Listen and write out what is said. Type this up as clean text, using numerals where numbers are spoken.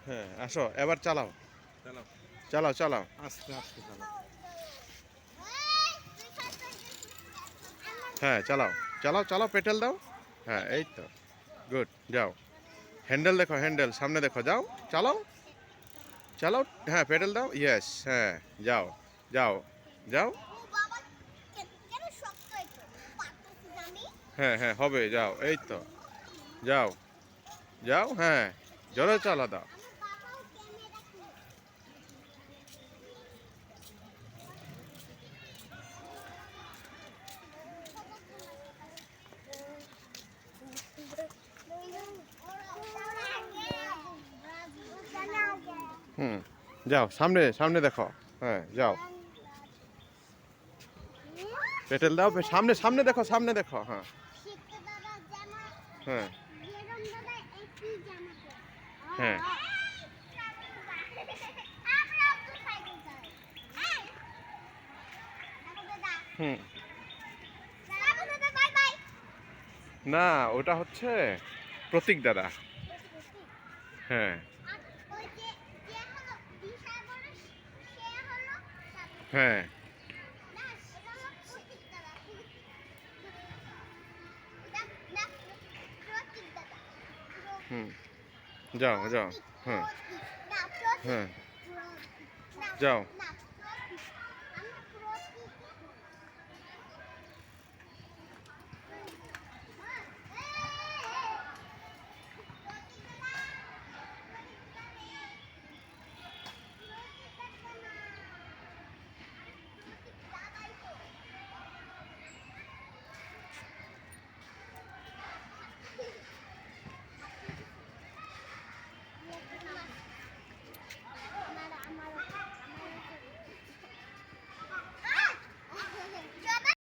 হ্যাঁ আসো এবার চালাও। চালাও। চালাও চালাও। আস্তে আস্তে চালাও। হ্যাঁ চালাও চালাও চালাও, পেটেল দাও। হ্যাঁ এই তো, গুড, যাও। হ্যান্ডেল দেখো, হ্যান্ডেল সামনে দেখো, যাও চালাও চালাও। হ্যাঁ পেডেল দাও, ইয়েস, হ্যাঁ যাও যাও যাও। হ্যাঁ হ্যাঁ হবে, যাও এই তো, যাও যাও, হ্যাঁ জোরে চালা দাও। হুম, যাও সামনে সামনে দেখো, হ্যাঁ যাও, পেটেল দাও, সামনে সামনে দেখো, সামনে দেখো, হ্যাঁ হ্যাঁ হ্যাঁ হুম। না ওটা হচ্ছে প্রতীক দাদা। হ্যাঁ হ্যাঁ হুম, যাও যাও, হ্যাঁ হ্যাঁ যাও।